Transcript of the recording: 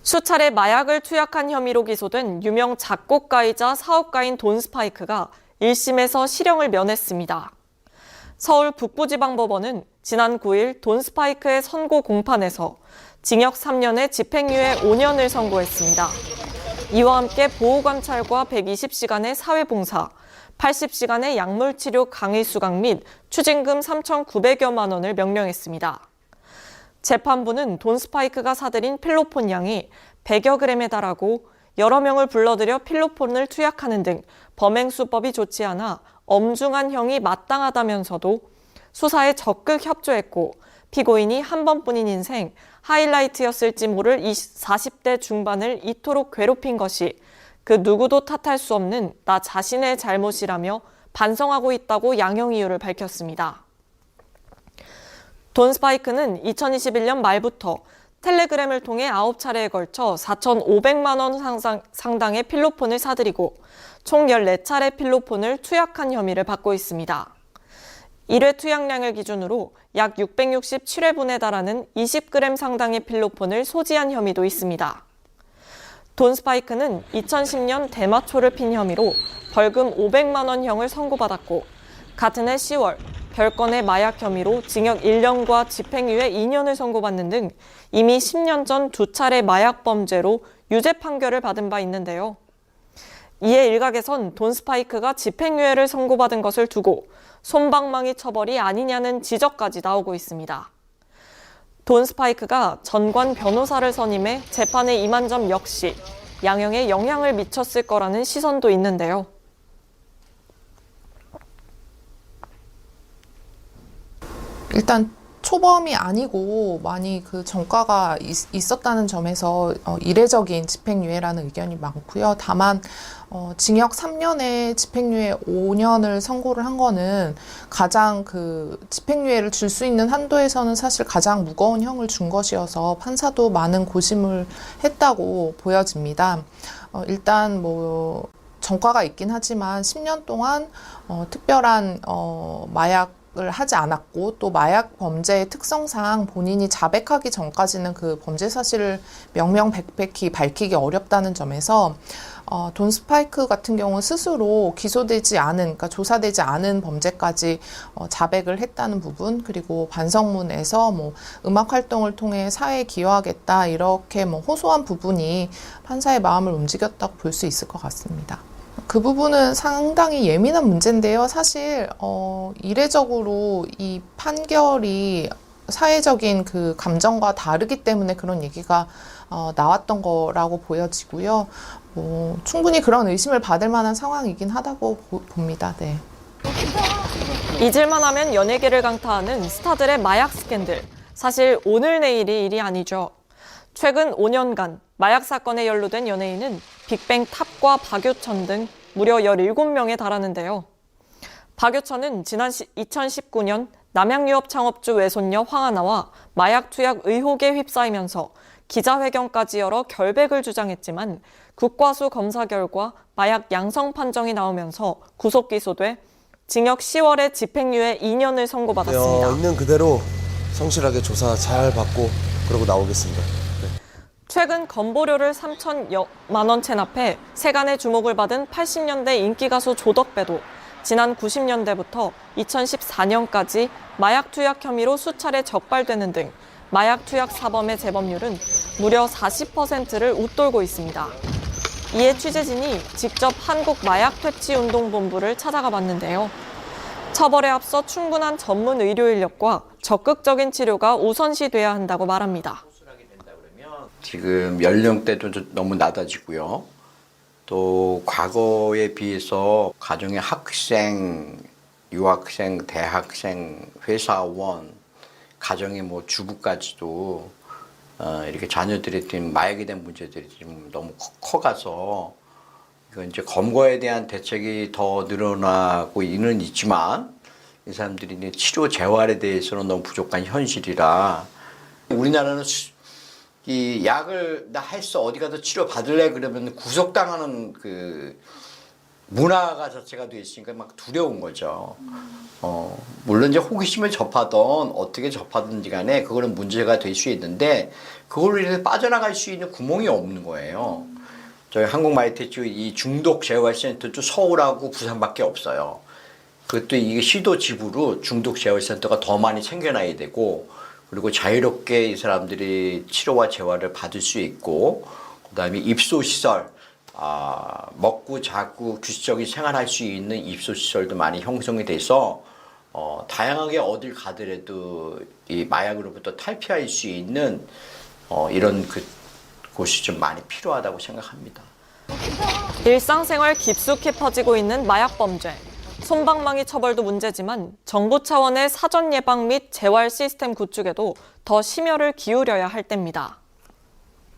수차례 마약을 투약한 혐의로 기소된 유명 작곡가이자 사업가인 돈 스파이크가 1심에서 실형을 면했습니다. 서울 북부지방법원은 지난 9일 돈 스파이크의 선고 공판에서 징역 3년에 집행유예 5년을 선고했습니다. 이와 함께 보호관찰과 120시간의 사회봉사, 80시간의 약물치료 강의 수강 및 추징금 3,900여만 원을 명령했습니다. 재판부는 돈 스파이크가 사들인 필로폰 양이 100여 그램에 달하고 여러 명을 불러들여 필로폰을 투약하는 등 범행 수법이 좋지 않아 엄중한 형이 마땅하다면서도 수사에 적극 협조했고 피고인이 한 번뿐인 인생 하이라이트였을지 모를 40대 중반을 이토록 괴롭힌 것이 그 누구도 탓할 수 없는 나 자신의 잘못이라며 반성하고 있다고 양형 이유를 밝혔습니다. 돈 스파이크는 2021년 말부터 텔레그램을 통해 9차례에 걸쳐 4,500만 원 상당의 필로폰을 사들이고 총 14차례 필로폰을 투약한 혐의를 받고 있습니다. 1회 투약량을 기준으로 약 667회분에 달하는 20g 상당의 필로폰을 소지한 혐의도 있습니다. 돈 스파이크는 2010년 대마초를 핀 혐의로 벌금 500만 원형을 선고받았고 같은 해 10월 별건의 마약 혐의로 징역 1년과 집행유예 2년을 선고받는 등 이미 10년 전 2차례 마약 범죄로 유죄 판결을 받은 바 있는데요. 이에 일각에선 돈 스파이크가 집행유예를 선고받은 것을 두고 솜방망이 처벌이 아니냐는 지적까지 나오고 있습니다. 돈 스파이크가 전관 변호사를 선임해 재판에 임한 점 역시 양형에 영향을 미쳤을 거라는 시선도 있는데요. 일단 초범이 아니고 많이 그 전과가 있었다는 점에서 이례적인 집행유예라는 의견이 많고요. 다만 징역 3년에 집행유예 5년을 선고를 한 거는 가장 그 집행유예를 줄 수 있는 한도에서는 사실 가장 무거운 형을 준 것이어서 판사도 많은 고심을 했다고 보여집니다. 일단 뭐 전과가 있긴 하지만 10년 동안 특별한 마약을 하지 않았고 또 마약 범죄의 특성상 본인이 자백하기 전까지는 그 범죄 사실을 명명백백히 밝히기 어렵다는 점에서 돈 스파이크 같은 경우 스스로 기소되지 않은, 그러니까 조사되지 않은 범죄까지 자백을 했다는 부분, 그리고 반성문에서 뭐 음악 활동을 통해 사회에 기여하겠다 이렇게 뭐 호소한 부분이 판사의 마음을 움직였다고 볼 수 있을 것 같습니다. 그 부분은 상당히 예민한 문제인데요. 사실 이례적으로 이 판결이 사회적인 그 감정과 다르기 때문에 그런 얘기가 나왔던 거라고 보여지고요. 충분히 그런 의심을 받을 만한 상황이긴 하다고 봅니다. 네. 잊을만 하면 연예계를 강타하는 스타들의 마약 스캔들. 사실 오늘 내일이 일이 아니죠. 최근 5년간 마약 사건에 연루된 연예인은 빅뱅 탑과 박유천 등 무려 17명에 달하는데요. 박유천은 지난 2019년 남양유업 창업주 외손녀 황하나와 마약 투약 의혹에 휩싸이면서 기자회견까지 열어 결백을 주장했지만 국과수 검사 결과 마약 양성 판정이 나오면서 구속 기소돼 징역 10월에 집행유예 2년을 선고받았습니다. 있는 그대로 성실하게 조사 잘 받고 그러고 나오겠습니다. 최근 건보료를 3천여만 원 체납해 세간의 주목을 받은 80년대 인기가수 조덕배도 지난 90년대부터 2014년까지 마약 투약 혐의로 수차례 적발되는 등 마약 투약 사범의 재범률은 무려 40%를 웃돌고 있습니다. 이에 취재진이 직접 한국마약퇴치운동본부를 찾아가 봤는데요. 처벌에 앞서 충분한 전문 의료 인력과 적극적인 치료가 우선시돼야 한다고 말합니다. 지금 연령대도 너무 낮아지고요. 또 과거에 비해서 가정의 학생, 유학생, 대학생, 회사원, 가정의 뭐 주부까지도 이렇게 자녀들이 된 마약에 대한 문제들이 지금 너무 커가서 이건 이제 검거에 대한 대책이 더 늘어나고 있지만 이 사람들이 이제 치료 재활에 대해서는 너무 부족한 현실이라 우리나라는 이 약을 나 했어 어디 가서 치료 받을래 그러면 구속당하는 그 문화가 자체가 돼 있으니까 막 두려운 거죠. 물론 이제 호기심을 접하던 어떻게 접하든지 간에 그거는 문제가 될 수 있는데 그걸로 인해서 빠져나갈 수 있는 구멍이 없는 거예요. 저희 한국마이테치 이 중독 재활센터도 서울하고 부산밖에 없어요. 그것도 이게 시도 지부로 중독 재활센터가 더 많이 챙겨놔야 되고 그리고 자유롭게 이 사람들이 치료와 재활을 받을 수 있고 그다음에 입소시설 먹고 자고 규칙적인 생활할 수 있는 입소시설도 많이 형성이 돼서 다양하게 어딜 가더라도 이 마약으로부터 탈피할 수 있는 이런 곳이 좀 많이 필요하다고 생각합니다. 일상생활 깊숙이 퍼지고 있는 마약 범죄. 솜방망이 처벌도 문제지만 정부 차원의 사전 예방 및 재활 시스템 구축에도 더 심혈을 기울여야 할 때입니다.